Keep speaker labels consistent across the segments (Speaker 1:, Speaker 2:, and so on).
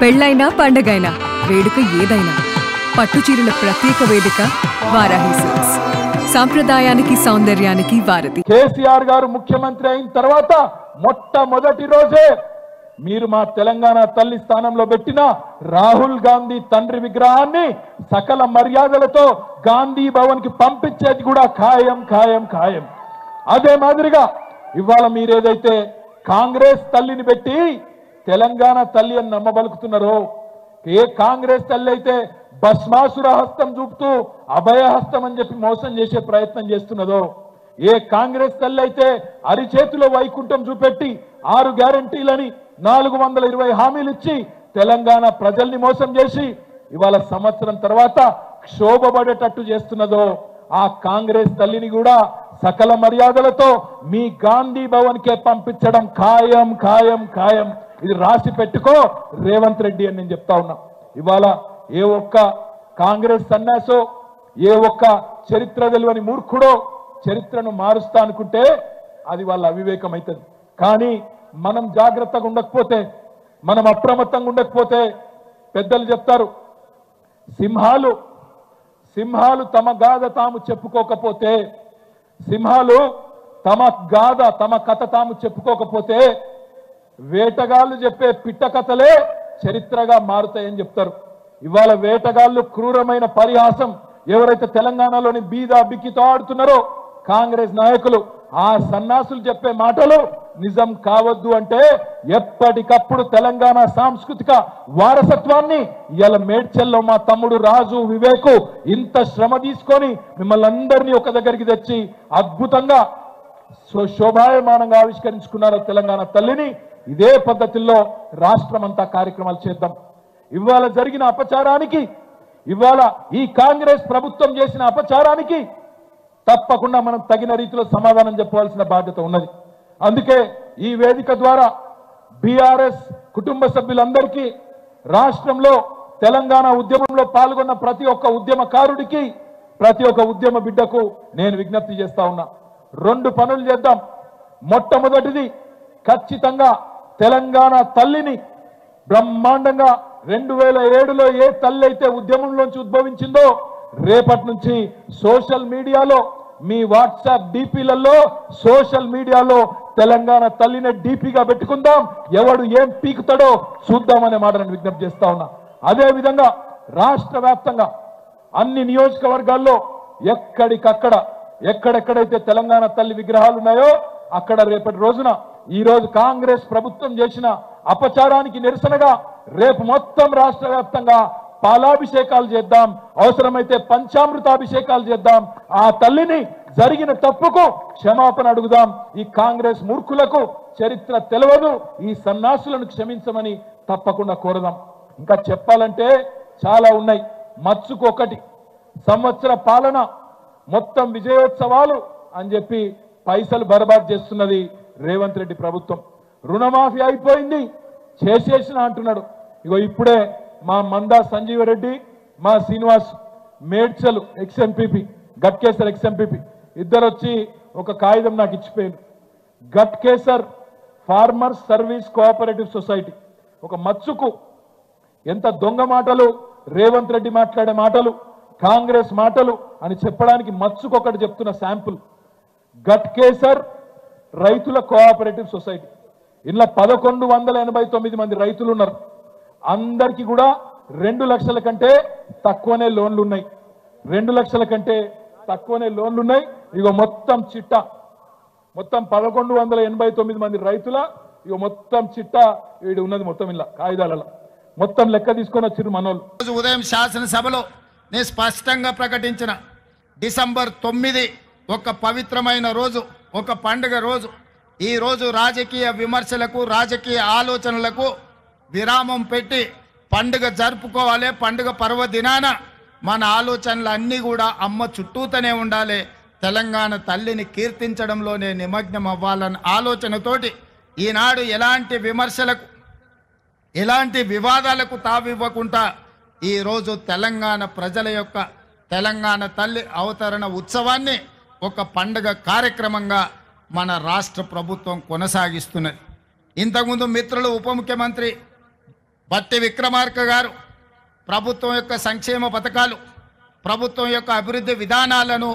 Speaker 1: పెళ్ళైనా పండగైనా వేడుక ఏదైనా పట్టుచీరల ప్రత్యేక వేదిక వారాహి సిల్క్స్. సాంప్రదాయానికి సౌందర్యానికి వారధి.
Speaker 2: కేసీఆర్ గారు ముఖ్యమంత్రి అయిన తర్వాత మొట్టమొదటి రోజే మీరు మా తెలంగాణ తల్లి స్థానంలో పెట్టిన రాహుల్ గాంధీ తండ్రి విగ్రహాన్ని సకల మర్యాదలతో గాంధీ భవన్ కి పంపించేది కూడా ఖాయం ఖాయం ఖాయం. అదే మాదిరిగా ఇవాళ మీరేదైతే కాంగ్రెస్ తల్లిని పెట్టి తెలంగాణ తల్లి అని నమ్మబలుకుతున్నారో, ఏ కాంగ్రెస్ తల్లి అయితే భస్మాసుర హస్తం చూపుతూ అభయహస్తం అని చెప్పి మోసం చేసే ప్రయత్నం చేస్తున్నదో, ఏ కాంగ్రెస్ తల్లి అయితే అరిచేతిలో వైకుంఠం చూపెట్టి 6 గ్యారంటీలని 420 హామీలు ఇచ్చి తెలంగాణ ప్రజల్ని మోసం చేసి ఇవాళ సంవత్సరం తర్వాత క్షోభపడేటట్టు చేస్తున్నదో, ఆ కాంగ్రెస్ తల్లిని కూడా సకల మర్యాదలతో మీ గాంధీ భవన్ కే పంపించడం ఖాయం ఖాయం ఖాయం. ఇది రాసి పెట్టుకో రేవంత్ రెడ్డి అని నేను చెప్తా ఉన్నా. ఇవాళ ఏ ఒక్క కాంగ్రెస్ సన్యాసో, ఏ ఒక్క చరిత్ర తెలియని మూర్ఖుడో చరిత్రను మారుస్తా అనుకుంటే అది వాళ్ళ అవివేకం అవుతుంది. కానీ మనం జాగ్రత్తగా ఉండకపోతే, మనం అప్రమత్తంగా ఉండకపోతే, పెద్దలు చెప్తారు, సింహాలు తమ గాథ తాము చెప్పుకోకపోతే, సింహాలు తమ కథ తాము చెప్పుకోకపోతే వేటగాళ్ళు చెప్పే పిట్ట కథలే చరిత్రగా మారుతాయని చెప్తారు. ఇవాళ వేటగాళ్ళు క్రూరమైన పరిహాసం ఎవరైతే తెలంగాణలోని బీద బిక్కితో ఆడుతున్నారో కాంగ్రెస్ నాయకులు, ఆ సన్నాసులు చెప్పే మాటలు నిజం కావద్దు అంటే ఎప్పటికప్పుడు తెలంగాణ సాంస్కృతిక వారసత్వాన్ని ఇలా మేడ్చల్లో మా తమ్ముడు రాజు వివేకు ఇంత శ్రమ తీసుకొని మిమ్మల్ని అందరినీ ఒక దగ్గరికి తెచ్చి అద్భుతంగా శోభాయమానంగా ఆవిష్కరించుకున్నారు తెలంగాణ తల్లిని. ఇదే పద్ధతిలో రాష్ట్రం అంతా కార్యక్రమాలు చేద్దాం. ఇవాళ జరిగిన అపచారానికి, ఇవాళ ఈ కాంగ్రెస్ ప్రభుత్వం చేసిన అపచారానికి తప్పకుండా మనం తగిన రీతిలో సమాధానం చెప్పవలసిన బాధ్యత ఉన్నది. అందుకే ఈ వేదిక ద్వారా బీఆర్ఎస్ కుటుంబ సభ్యులందరికీ, రాష్ట్రంలో తెలంగాణ ఉద్యమంలో పాల్గొన్న ప్రతి ఒక్క ఉద్యమకారుడికి, ప్రతి ఒక్క ఉద్యమ బిడ్డకు నేను విజ్ఞప్తి చేస్తా ఉన్నా. 2 పనులు చేద్దాం. మొట్టమొదటిది, ఖచ్చితంగా తెలంగాణ తల్లిని బ్రహ్మాండంగా 2007లో ఏ తల్లి అయితే ఉద్యమంలోంచి ఉద్భవించిందో రేపటి నుంచి సోషల్ మీడియాలో, మీ వాట్సాప్ డీపీలలో, సోషల్ మీడియాలో తెలంగాణ తల్లిని డీపీగా పెట్టుకుందాం. ఎవడు ఏం పీకుతాడో చూద్దామనే మాట నేను విజ్ఞప్తి చేస్తా ఉన్నా. అదే విధంగా రాష్ట్ర వ్యాప్తంగా అన్ని నియోజకవర్గాల్లో ఎక్కడికక్కడ ఎక్కడెక్కడైతే తెలంగాణ తల్లి విగ్రహాలు ఉన్నాయో అక్కడ రేపటి రోజున, ఈ రోజు కాంగ్రెస్ ప్రభుత్వం చేసిన అపచారానికి నిరసనగా రేపు మొత్తం రాష్ట్ర వ్యాప్తంగా పాలాభిషేకాలు చేద్దాం, అవసరమైతే పంచామృతాభిషేకాలు చేద్దాం. ఆ తల్లిని జరిగిన తప్పుకు క్షమాపణ అడుగుదాం. ఈ కాంగ్రెస్ మూర్ఖులకు చరిత్ర తెలియదు, ఈ సన్నాసులను క్షమించమని తప్పకుండా కోరదాం. ఇంకా చెప్పాలంటే చాలా ఉన్నాయి. మచ్చుకు ఒకటి, సంవత్సర పాలన మొత్తం విజయోత్సవాలు అని చెప్పి పైసలు బర్బాద్ చేస్తున్నది రేవంత్ రెడ్డి ప్రభుత్వం. రుణమాఫీ అయిపోయింది చేసేసిన అంటున్నాడు. ఇగో ఇప్పుడే మా మందా సంజీవ రెడ్డి, మా శ్రీనివాస్ మేడ్చల్ ఎక్స్ఎంపీపీ, గట్కేసర్ ఎక్స్ఎంపీపీ ఇద్దరు వచ్చి ఒక కాగితం నాకు ఇచ్చిపోయారు. Ghatkesar farmers service cooperative society, ఒక మచ్చుకు ఎంత దొంగ మాటలు, రేవంత్ రెడ్డి మాట్లాడే మాటలు, కాంగ్రెస్ మాటలు అని చెప్పడానికి మచ్చుకు ఒకటి చెప్తున్న శాంపుల్. గట్కేసర్ రైతుల కోఆపరేటివ్ సొసైటీ, ఇలా 1189 మంది రైతులు ఉన్నారు. అందరికీ కూడా 2 లక్షల కంటే తక్కువనే లోన్లు ఉన్నాయి. 2 లక్షల కంటే తక్కువనే లోన్లు ఉన్నాయి. ఇగో మొత్తం చిట్టా, మొత్తం 1189 మంది రైతుల ఇగో మొత్తం చిట్టా వీడు ఉన్నది. మొత్తం ఇలా కాగితాలలో మొత్తం లెక్క తీసుకొని వచ్చిరు మనోళ్ళు.
Speaker 3: ఉదయం శాసనసభలో నేను స్పష్టంగా ప్రకటించిన డిసెంబర్ 9 ఒక పవిత్రమైన రోజు, ఒక పండుగ రోజు. ఈ రోజు రాజకీయ విమర్శలకు, రాజకీయ ఆలోచనలకు విరామం పెట్టి పండుగ జరుపుకోవాలి. పండుగ పర్వదినాన మన ఆలోచనలు అన్నీ కూడా అమ్మ చుట్టూతోనే ఉండాలి, తెలంగాణ తల్లిని కీర్తించడంలోనే నిమగ్నం అవ్వాలన్న ఆలోచనతోటి ఈనాడు ఎలాంటి విమర్శలకు, ఎలాంటి వివాదాలకు తావివ్వకుండా ఈరోజు తెలంగాణ ప్రజల యొక్క తెలంగాణ తల్లి అవతరణ ఉత్సవాన్ని ఒక పండుగ కార్యక్రమంగా మన రాష్ట్ర ప్రభుత్వం కొనసాగిస్తున్నది. ఇంతకుముందు మిత్రులు ఉప ముఖ్యమంత్రి బట్టి విక్రమార్క గారు ప్రభుత్వం యొక్క సంక్షేమ పథకాలు, ప్రభుత్వం యొక్క అభివృద్ధి విధానాలను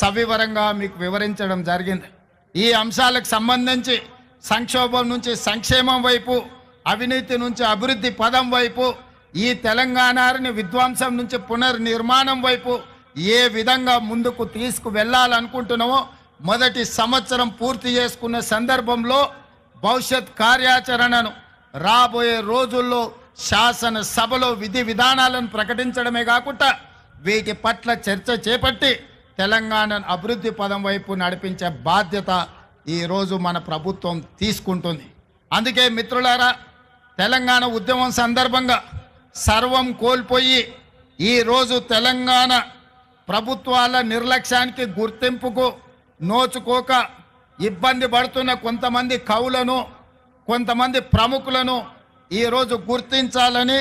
Speaker 3: సవివరంగా మీకు వివరించడం జరిగింది. ఈ అంశాలకు సంబంధించి సంక్షోభం నుంచి సంక్షేమం వైపు, అవినీతి నుంచి అభివృద్ధి పదం వైపు, ఈ తెలంగాణని విధ్వంసం నుంచి పునర్నిర్మాణం వైపు ఏ విధంగా ముందుకు తీసుకు వెళ్ళాలనుకుంటున్నామో మొదటి సంవత్సరం పూర్తి చేసుకున్న సందర్భంలో భవిష్యత్ కార్యాచరణను రాబోయే రోజుల్లో శాసనసభలో విధి విధానాలను ప్రకటించడమే కాకుండా వీటి పట్ల చర్చ చేపట్టి తెలంగాణను అభివృద్ధి పదం వైపు నడిపించే బాధ్యత ఈరోజు మన ప్రభుత్వం తీసుకుంటుంది. అందుకే మిత్రులారా, తెలంగాణ ఉద్యమం సందర్భంగా సర్వం కోల్పోయి ఈరోజు తెలంగాణ ప్రభుత్వాల నిర్లక్ష్యానికి గుర్తింపుకు నోచుకోక ఇబ్బంది పడుతున్న కొంతమంది కవులను, కొంతమంది ప్రముఖులను ఈరోజు గుర్తించాలని,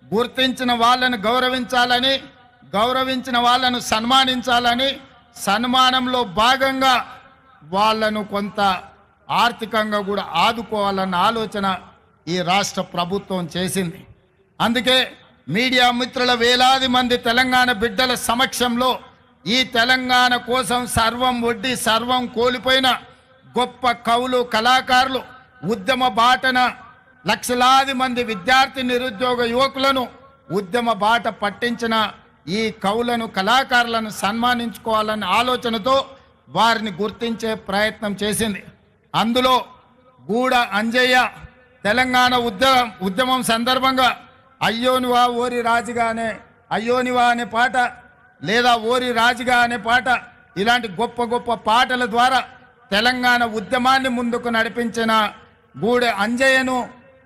Speaker 3: గుర్తించిన వాళ్ళను గౌరవించాలని, గౌరవించిన వాళ్ళను సన్మానించాలని, సన్మానంలో భాగంగా వాళ్ళను కొంత ఆర్థికంగా కూడా ఆదుకోవాలన్న ఆలోచన ఈ రాష్ట్ర ప్రభుత్వం చేసింది. అందుకే మీడియా మిత్రుల వేలాది మంది తెలంగాణ బిడ్డల సమక్షంలో ఈ తెలంగాణ కోసం సర్వం ఒడ్డి సర్వం కోల్పోయిన గొప్ప కవులు, కళాకారులు, ఉద్యమ బాటన లక్షలాది మంది విద్యార్థి నిరుద్యోగ యువకులను ఉద్యమ బాట పట్టించిన ఈ కవులను, కళాకారులను సన్మానించుకోవాలన్న ఆలోచనతో వారిని గుర్తించే ప్రయత్నం చేసింది. అందులో గూడ అంజయ్య తెలంగాణ ఉద్యమం సందర్భంగా అయ్యోనివా ఓరి రాజుగానే, అయ్యోనివా అనే పాట, లేదా ఓరి రాజుగా అనే పాట, ఇలాంటి గొప్ప గొప్ప పాటల ద్వారా తెలంగాణ ఉద్యమాన్ని ముందుకు నడిపించిన గూడ అంజయ్యను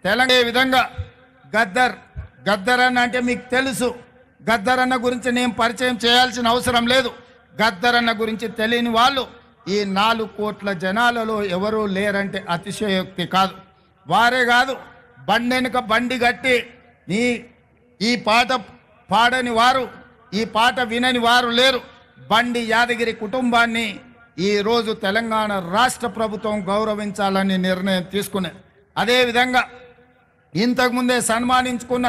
Speaker 3: తెలంగాణ విధంగా గద్దర్ అన్న అంటే మీకు తెలుసు. గద్దర్ అన్న గురించి నేను పరిచయం చేయాల్సిన అవసరం లేదు. గద్దర్ అన్న గురించి తెలియని వాళ్ళు ఈ 4 కోట్ల జనాలలో ఎవరూ లేరంటే అతిశయోక్తి కాదు. వారే కాదు, బండెనుక బండి కట్టి ఈ పాట పాడని వారు, ఈ పాట వినని వారు లేరు. బండి యాదగిరి కుటుంబాన్ని ఈరోజు తెలంగాణ రాష్ట్ర ప్రభుత్వం గౌరవించాలని నిర్ణయం తీసుకున్నది. అదేవిధంగా ఇంతకుముందే సన్మానించుకున్న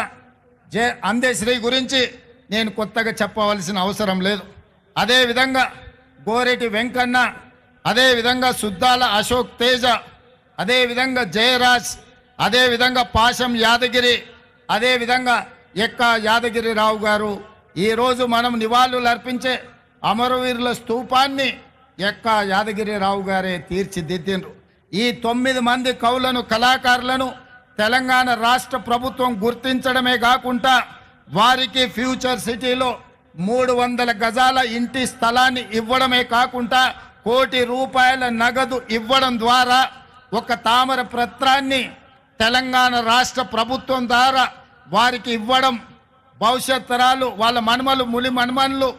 Speaker 3: అందశ్రీ గురించి నేను కొత్తగా చెప్పవలసిన అవసరం లేదు. అదేవిధంగా గోరెటి వెంకన్న, అదేవిధంగా సుద్దాల అశోక్ తేజ, అదేవిధంగా జయరాజ్, అదేవిధంగా పాశం యాదగిరి, అదేవిధంగా ఎక్క యాదగిరిరావు గారు ఈరోజు మనం నివాళులు అర్పించే అమరవీరుల స్తూపాన్ని ఎక్క యాదగిరిరావు గారే తీర్చిదిద్దిండ్రు. ఈ 9 మంది కవులను, కళాకారులను తెలంగాణ రాష్ట్ర ప్రభుత్వం గుర్తించడమే కాకుండా వారికి ఫ్యూచర్ సిటీలో 300 గజాల ఇంటి స్థలాన్ని ఇవ్వడమే కాకుండా ₹1 కోటి నగదు ఇవ్వడం ద్వారా ఒక తామర పత్రాన్ని తెలంగాణ రాష్ట్ర ప్రభుత్వం ద్వారా వారికి ఇవ్వడం, భవిష్యత్ తరాలు వాళ్ళ మనుమలు, ములి మనుమనులు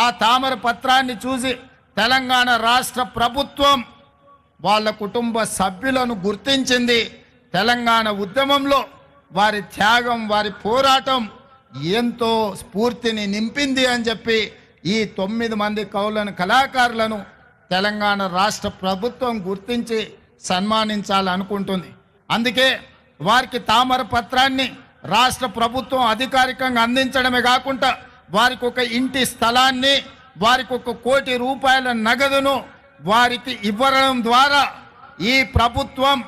Speaker 3: ఆ తామర పత్రాన్ని చూసి తెలంగాణ రాష్ట్ర ప్రభుత్వం వాళ్ళ కుటుంబ సభ్యులను గుర్తించింది. తెలంగాణ ఉద్యమంలో వారి త్యాగం, వారి పోరాటం ఎంతో స్ఫూర్తిని నింపింది అని చెప్పి ఈ 9 మంది కవులను, కళాకారులను తెలంగాణ రాష్ట్ర ప్రభుత్వం గుర్తించి సన్మానించాలనుకుంటుంది. అందుకే వారికి తామర పత్రాన్ని రాష్ట్ర ప్రభుత్వం అధికారికంగా అందించడమే కాకుండా వారికి ఒక ఇంటి స్థలాన్ని, వారికి ₹1 కోటి నగదును వారికి ఇవ్వడం ద్వారా ఈ ప్రభుత్వం,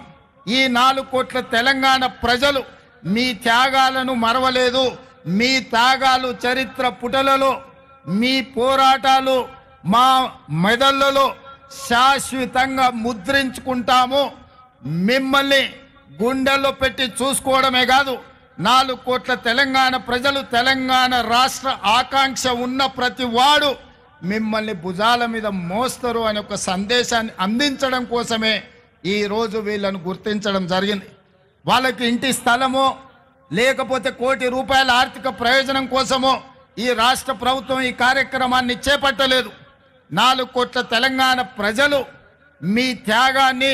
Speaker 3: ఈ 4 కోట్ల తెలంగాణ ప్రజలు మీ త్యాగాలను మరవలేదు. మీ త్యాగాలు చరిత్ర పుటలలో, మీ పోరాటాలు మా మెదళ్లలో శాశ్వతంగా ముద్రించుకుంటాము. మిమ్మల్ని గుండెల్లో పెట్టి చూసుకోవడమే కాదు, 4 కోట్ల తెలంగాణ ప్రజలు, తెలంగాణ రాష్ట్ర ఆకాంక్ష ఉన్న ప్రతి వాడు మిమ్మల్ని భుజాల మీద మోస్తారు అనే ఒక సందేశాన్ని అందించడం కోసమే ఈరోజు వీళ్ళను గుర్తించడం జరిగింది. వాళ్ళకి ఇంటి స్థలమో లేకపోతే ₹1 కోటి ఆర్థిక ప్రయోజనం కోసమో ఈ రాష్ట్ర ప్రభుత్వం ఈ కార్యక్రమాన్ని చేపట్టలేదు. 4 కోట్ల తెలంగాణ ప్రజలు మీ త్యాగాన్ని,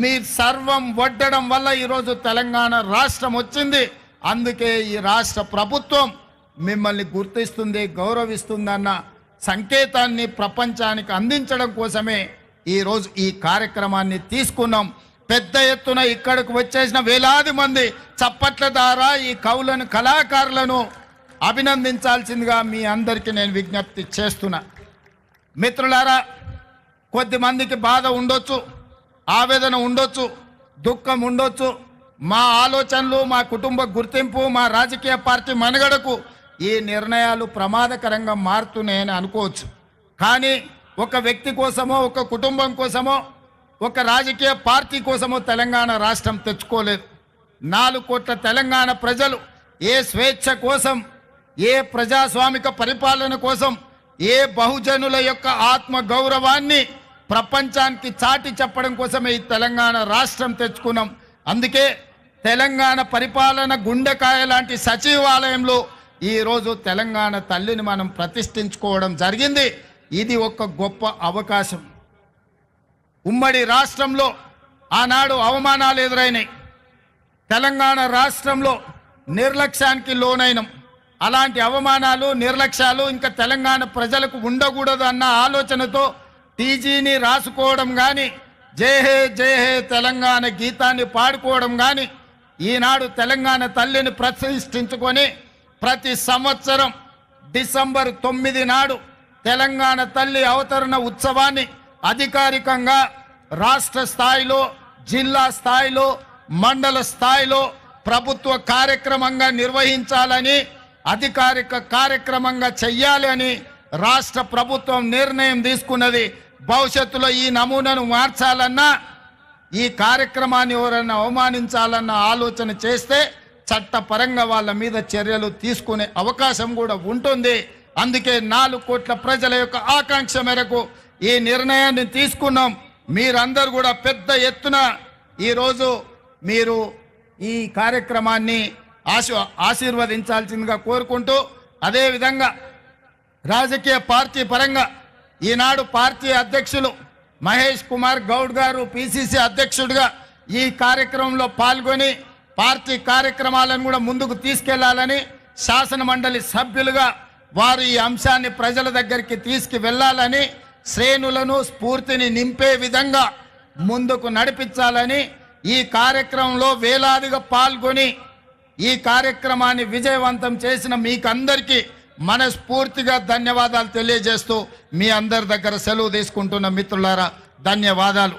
Speaker 3: మీ సర్వం వడ్డడం వల్ల ఈరోజు తెలంగాణ రాష్ట్రం వచ్చింది. అందుకే ఈ రాష్ట్ర ప్రభుత్వం మిమ్మల్ని గుర్తిస్తుంది, గౌరవిస్తుందన్న సంకేతాన్ని ప్రపంచానికి అందించడం కోసమే ఈరోజు ఈ కార్యక్రమాన్ని తీసుకున్నాం. పెద్ద ఎత్తున ఇక్కడికి వచ్చేసిన వేలాది మంది చప్పట్ల ద్వారా ఈ కవులను కళాకారులను అభినందించాల్సిందిగా మీ అందరికీ నేను విజ్ఞప్తి చేస్తున్నా. మిత్రులారా, కొద్దిమందికి బాధ ఉండొచ్చు, ఆవేదన ఉండొచ్చు, దుఃఖం ఉండొచ్చు. మా ఆలోచనలు, మా కుటుంబ గుర్తింపు, మా రాజకీయ పార్టీ మనుగడకు ఈ నిర్ణయాలు ప్రమాదకరంగా మారుతున్నాయని అనుకోవచ్చు. కానీ ఒక వ్యక్తి కోసమో, ఒక కుటుంబం కోసమో, ఒక రాజకీయ పార్టీ కోసమో తెలంగాణ రాష్ట్రం తెచ్చుకోలేదు. 4 కోట్ల తెలంగాణ ప్రజలు ఏ స్వేచ్ఛ కోసం, ఏ ప్రజాస్వామిక పరిపాలన కోసం, ఏ బహుజనుల యొక్క ఆత్మ గౌరవాన్ని ప్రపంచానికి చాటి చెప్పడం కోసమే ఈ తెలంగాణ రాష్ట్రం తెచ్చుకున్నాం. అందుకే తెలంగాణ పరిపాలన గుండెకాయ లాంటి సచివాలయంలో ఈరోజు తెలంగాణ తల్లిని మనం ప్రతిష్ఠించుకోవడం జరిగింది. ఇది ఒక గొప్ప అవకాశం. ఉమ్మడి రాష్ట్రంలో ఆనాడు అవమానాలు ఎదురైనాయి. తెలంగాణ రాష్ట్రంలో నిర్లక్ష్యానికి లోనైనం. అలాంటి అవమానాలు, నిర్లక్ష్యాలు ఇంకా తెలంగాణ ప్రజలకు ఉండకూడదు అన్న ఆలోచనతో టీజీని రాసుకోవడం కానీ, జై హే జై హే తెలంగాణ గీతాన్ని పాడుకోవడం కానీ, ఈనాడు తెలంగాణ తల్లిని ప్రతిష్ఠించుకొని ప్రతి సంవత్సరం డిసెంబర్ 9 నాడు తెలంగాణ తల్లి అవతరణ ఉత్సవాన్ని అధికారికంగా రాష్ట్ర స్థాయిలో, జిల్లా స్థాయిలో, మండల స్థాయిలో ప్రభుత్వ కార్యక్రమంగా నిర్వహించాలని, అధికారిక కార్యక్రమంగా చెయ్యాలి అని రాష్ట్ర ప్రభుత్వం నిర్ణయం తీసుకున్నది. భవిష్యత్తులో ఈ నమూనాను మార్చాలన్నా, ఈ కార్యక్రమాన్ని ఎవరైనా అవమానించాలన్న ఆలోచన చేస్తే చట్టపరంగా వాళ్ళ మీద చర్యలు తీసుకునే అవకాశం కూడా ఉంటుంది. అందుకే 4 కోట్ల ప్రజల యొక్క ఆకాంక్ష మేరకు ఈ నిర్ణయాన్ని తీసుకున్నాం. మీరందరూ కూడా పెద్ద ఎత్తున ఈరోజు మీరు ఈ కార్యక్రమాన్ని ఆశీర్వదించాల్సిందిగా కోరుకుంటూ, అదేవిధంగా రాజకీయ పార్టీ పరంగా ఈనాడు పార్టీ అధ్యక్షులు మహేష్ కుమార్ గౌడ్ గారు పిసిసి అధ్యక్షుడిగా ఈ కార్యక్రమంలో పాల్గొని పార్టీ కార్యక్రమాలను కూడా ముందుకు తీసుకెళ్లాలని, శాసన మండలి సభ్యులుగా వారు ఈ అంశాన్ని ప్రజల దగ్గరికి తీసుకువెళ్లాలని, శ్రేణులను స్ఫూర్తిని నింపే విధంగా ముందుకు నడిపించాలని, ఈ కార్యక్రమంలో వేలాదిగా పాల్గొని ఈ కార్యక్రమాన్ని విజయవంతం చేసిన మీకందరికీ మనస్ఫూర్తిగా ధన్యవాదాలు తెలియజేస్తూ మీ అందరి దగ్గర సెలవు తీసుకుంటున్న మిత్రులారా, ధన్యవాదాలు.